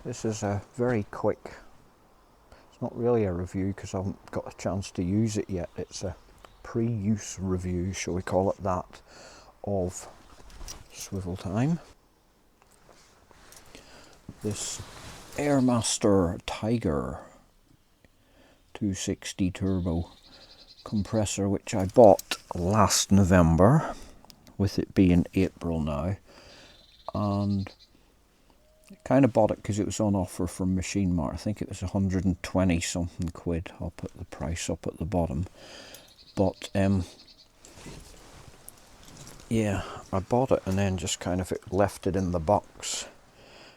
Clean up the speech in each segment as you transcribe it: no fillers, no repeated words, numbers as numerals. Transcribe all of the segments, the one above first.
This is a very quick, it's not really a review because I haven't got a chance to use it yet. It's a pre-use review, shall we call it that, of Swivel Time. This Airmaster Tiger 260 turbo compressor, which I bought last November, with it being April now, and kind of bought it because it was on offer from MachineMart. I think it was 120 something quid. I'll put the price up at the bottom. But yeah, I bought it and then just kind of left it in the box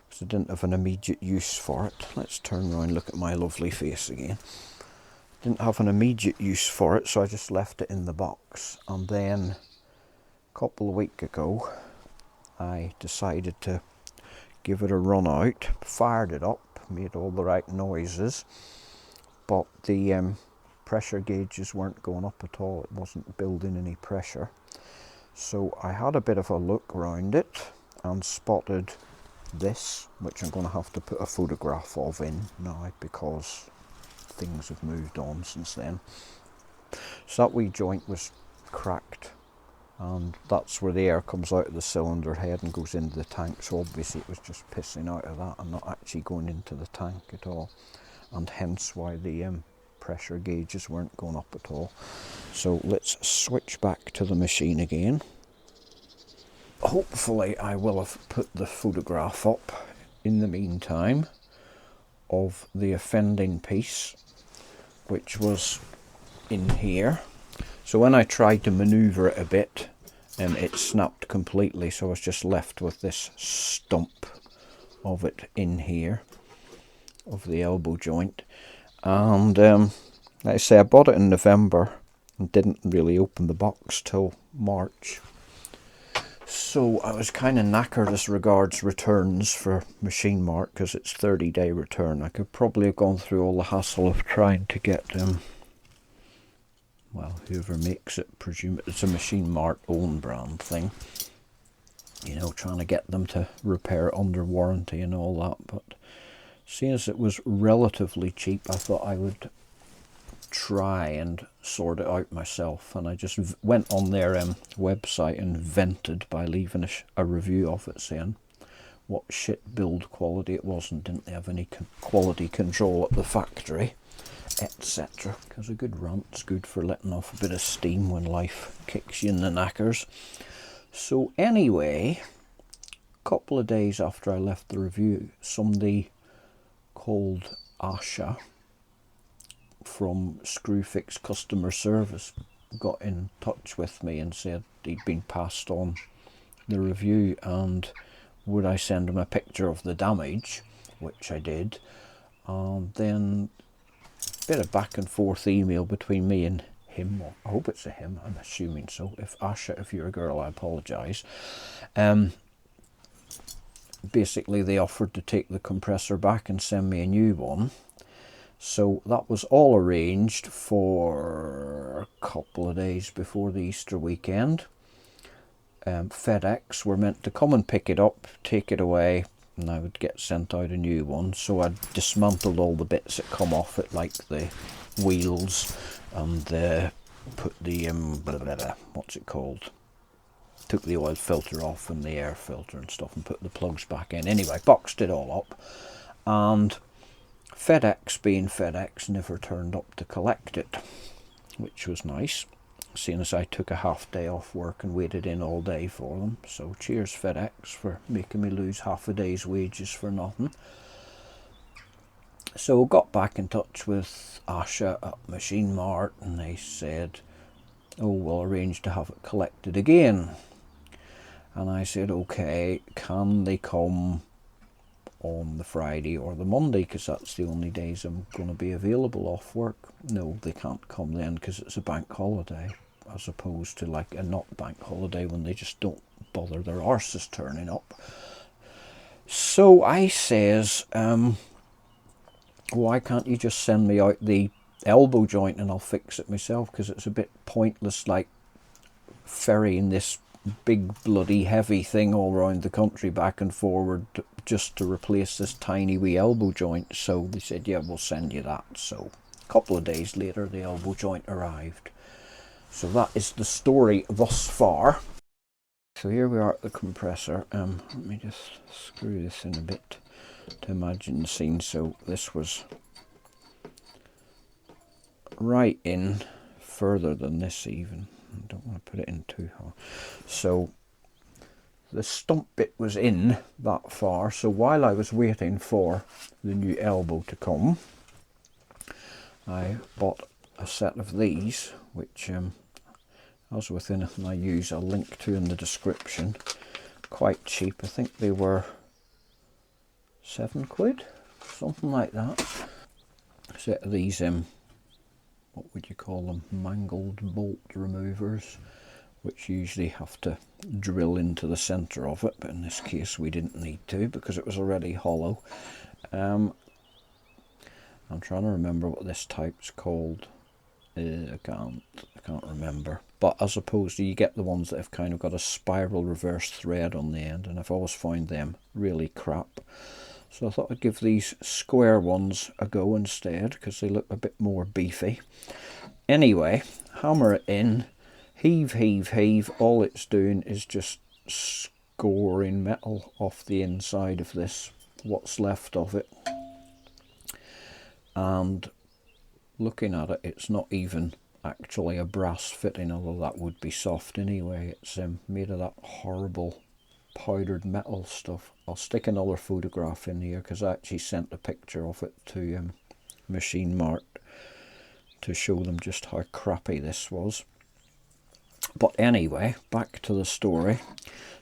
because I didn't have an immediate use for it. Let's turn around and look at my lovely face again. Didn't have an immediate use for it, so I just left it in the box. And then a couple of weeks ago, I decided to give it a run out, fired it up, made all the right noises, but the pressure gauges weren't going up at all. It wasn't building any pressure. So I had a bit of a look around it and spotted this, which I'm going to have to put a photograph of in now because things have moved on since then. So that wee joint was cracked, and that's where the air comes out of the cylinder head and goes into the tank. So obviously it was just pissing out of that and not actually going into the tank at all, and hence why the pressure gauges weren't going up at all. So let's switch back to the machine again. Hopefully I will have put the photograph up in the meantime of the offending piece, which was in here. So when I tried to maneuver it a bit, it snapped completely, so I was just left with this stump of it in here, of the elbow joint. And like I say, I bought it in November and didn't really open the box till March. So I was kind of knackered as regards returns for MachineMart because it's 30-day return. I could probably have gone through all the hassle of trying to get well, whoever makes it, presume it's a MachineMart own brand thing, you know, trying to get them to repair it under warranty and all that. But seeing as it was relatively cheap, I thought I would try and sort it out myself, and I just went on their website and vented by leaving a review of it saying what shit build quality it was, and didn't they have any quality control at the factory, etc. Because a good rant's good for letting off a bit of steam when life kicks you in the knackers. So anyway, a couple of days after I left the review, somebody called Asha from Screwfix customer service got in touch with me and said he'd been passed on the review and would I send him a picture of the damage, which I did. And then a bit of back and forth email between me and him. Well, I hope it's a him, I'm assuming so. If Asha, if you're a girl, I apologise. Basically they offered to take the compressor back and send me a new one. So that was all arranged for a couple of days before the Easter weekend. FedEx were meant to come and pick it up, take it away, and I would get sent out a new one. So I dismantled all the bits that come off it, like the wheels, and put the what's it called? Took the oil filter off and the air filter and stuff, and put the plugs back in. Anyway, boxed it all up, and FedEx, being FedEx, never turned up to collect it, which was nice, seeing as I took a half day off work and waited in all day for them. So cheers FedEx for making me lose half a day's wages for nothing. So got back in touch with Asha at MachineMart, and they said, oh, we'll arrange to have it collected again. And I said, okay, can they come on the Friday or the Monday, because that's the only days I'm going to be available off work? No, they can't come then because it's a bank holiday, as opposed to like a not bank holiday when they just don't bother their arses turning up. So I says, why can't you just send me out the elbow joint and I'll fix it myself, because it's a bit pointless like ferrying this big bloody heavy thing all around the country back and forward just to replace this tiny wee elbow joint. So they said, yeah, we'll send you that. So a couple of days later the elbow joint arrived. So that is the story thus far. So here we are at the compressor. Let me just screw this in a bit to imagine the scene. So this was right in, further than this even. I don't want to put it in too hard. So the stump bit was in that far. So while I was waiting for the new elbow to come, I bought a set of these, which as with anything I use, I'll link to in the description. Quite cheap. I think they were £7, something like that. A set of these what would you call them, mangled bolt removers, which usually have to drill into the centre of it, but in this case we didn't need to because it was already hollow. I'm trying to remember what this type's called. I can't remember, but as opposed to, you get the ones that have kind of got a spiral reverse thread on the end, and I've always found them really crap. So I thought I'd give these square ones a go instead, because they look a bit more beefy. Anyway, hammer it in, heave, heave, heave. All it's doing is just scoring metal off the inside of this, what's left of it. And looking at it, it's not even actually a brass fitting, although that would be soft anyway. It's made of that horrible powdered metal stuff. I'll stick another photograph in here because I actually sent a picture of it to MachineMart to show them just how crappy this was. But anyway, back to the story.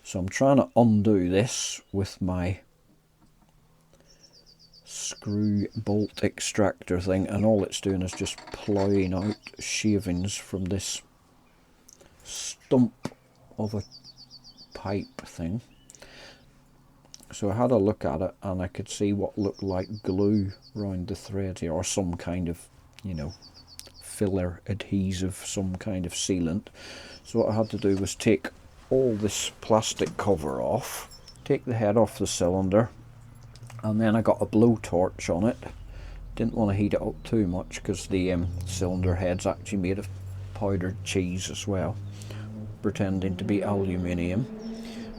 So I'm trying to undo this with my screw bolt extractor thing, and all it's doing is just ploughing out shavings from this stump of a pipe thing. So I had a look at it and I could see what looked like glue around the thread here, or some kind of, you know, filler adhesive, some kind of sealant. So what I had to do was take all this plastic cover off, take the head off the cylinder, and then I got a blowtorch on it. Didn't want to heat it up too much because the cylinder head's actually made of powdered cheese as well, pretending to be aluminium.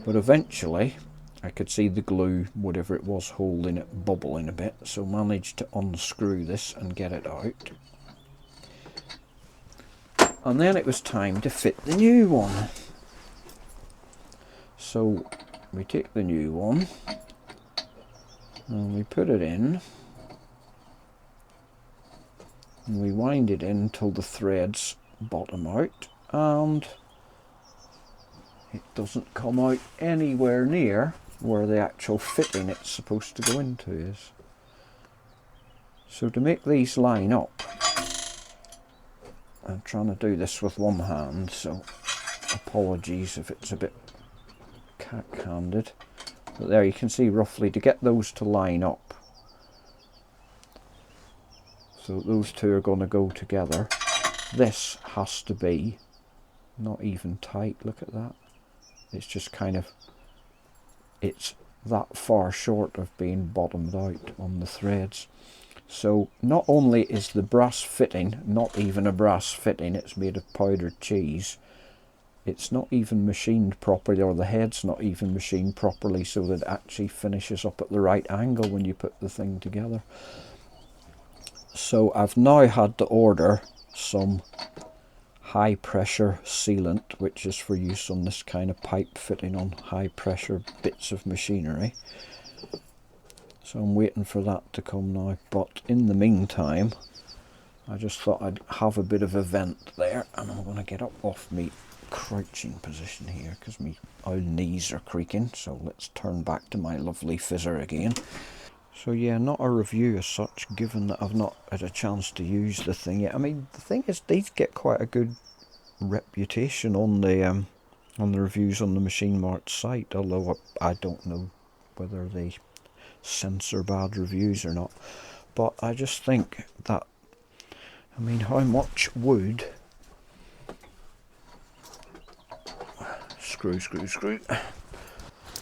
But eventually I could see the glue, whatever it was holding it, bubbling a bit, so managed to unscrew this and get it out. And then it was time to fit the new one. So we take the new one and we put it in, and we wind it in till the threads bottom out, and it doesn't come out anywhere near where the actual fitting it's supposed to go into is. So to make these line up, I'm trying to do this with one hand, so apologies if it's a bit cack-handed. But there you can see roughly to get those to line up. So those two are going to go together. This has to be not even tight, look at that. It's just kind of, it's that far short of being bottomed out on the threads. So not only is the brass fitting not even a brass fitting, it's made of powdered cheese, it's not even machined properly, or the head's not even machined properly so that it actually finishes up at the right angle when you put the thing together. So I've now had to order some high pressure sealant, which is for use on this kind of pipe fitting on high pressure bits of machinery. So I'm waiting for that to come now, but in the meantime I just thought I'd have a bit of a vent there, and I'm going to get up off me crouching position here because my old knees are creaking. So let's turn back to my lovely fizzer again. So yeah, not a review as such, given that I've not had a chance to use the thing yet. I mean, the thing is, these get quite a good reputation on the reviews on the MachineMart site, although I don't know whether they censor bad reviews or not. But I just think that, I mean, how much would screw.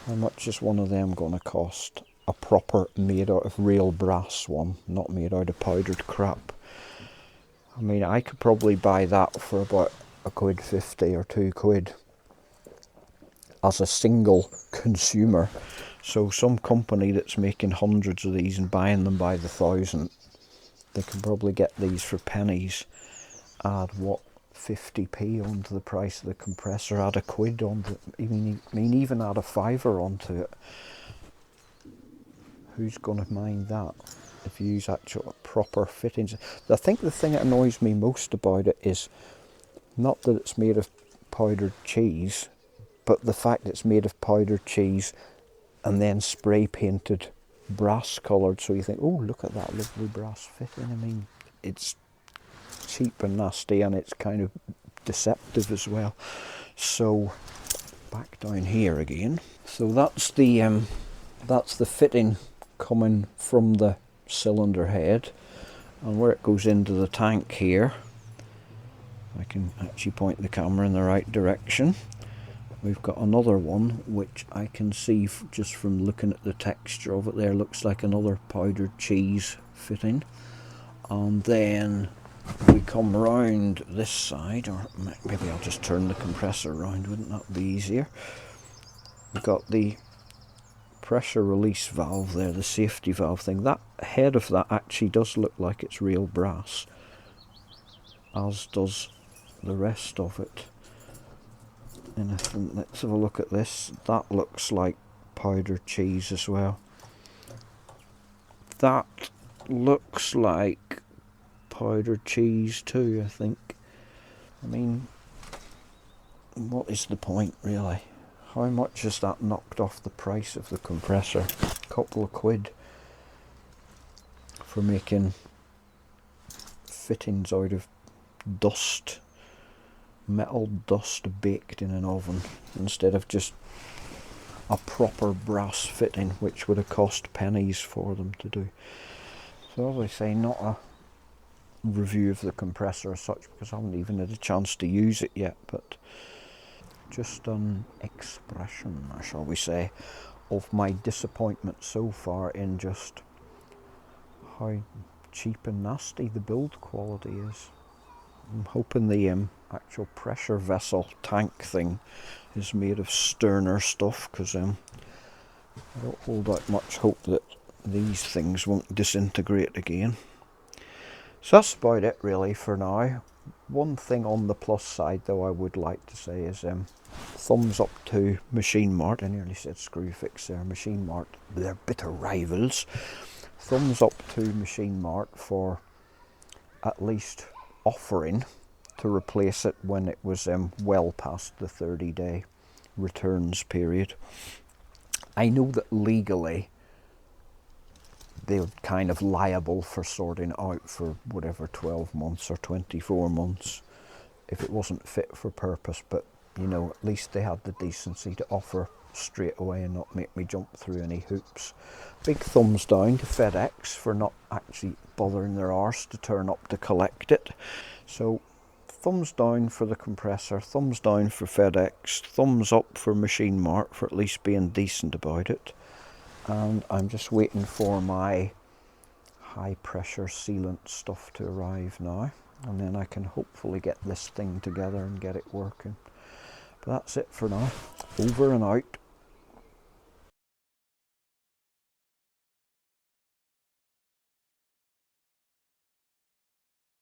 How much is one of them going to cost? A proper made out of real brass one, not made out of powdered crap. I mean, I could probably buy that for about £1.50 or £2 as a single consumer. So some company that's making hundreds of these and buying them by the thousand, they can probably get these for pennies. Add what, 50p onto the price of the compressor, add £1 onto it. I mean even add a £5 onto it. Who's going to mind that if you use actual proper fittings? I think the thing that annoys me most about it is not that it's made of powdered cheese, but the fact it's made of powdered cheese and then spray painted brass coloured, so you think, oh, look at that lovely brass fitting. I mean, it's cheap and nasty, and it's kind of deceptive as well. So back down here again. So that's the fitting coming from the cylinder head, and where it goes into the tank here, I can actually point the camera in the right direction. We've got another one which I can see just from looking at the texture of it there, looks like another powdered cheese fitting. And then we come round this side, or maybe I'll just turn the compressor around, wouldn't that be easier? We've got the pressure release valve there, the safety valve thing. That head of that actually does look like it's real brass, as does the rest of it. And I think, let's have a look at this. That looks like powdered cheese as well. That looks like powdered cheese too, I think. I mean, what is the point really? How much has that knocked off the price of the compressor? A couple of quid for making fittings out of dust, metal dust baked in an oven, instead of just a proper brass fitting, which would have cost pennies for them to do. So as I say, not a review of the compressor as such, because I haven't even had a chance to use it yet, but just an expression, shall we say, of my disappointment so far in just how cheap and nasty the build quality is. I'm hoping the actual pressure vessel tank thing is made of sterner stuff, because I don't hold out much hope that these things won't disintegrate again. So that's about it really for now. One thing on the plus side though I would like to say is thumbs up to MachineMart. I nearly said Screwfix there. MachineMart, they're bitter rivals. Thumbs up to MachineMart for at least offering to replace it when it was well past the 30-day returns period. I know that legally they're kind of liable for sorting out for whatever 12 months or 24 months if it wasn't fit for purpose, but you know, at least they had the decency to offer straight away and not make me jump through any hoops. Big thumbs down to FedEx for not actually bothering their arse to turn up to collect it. So thumbs down for the compressor, thumbs down for FedEx, thumbs up for MachineMart for at least being decent about it. And I'm just waiting for my high pressure sealant stuff to arrive now, and then I can hopefully get this thing together and get it working. But that's it for now. Over and out.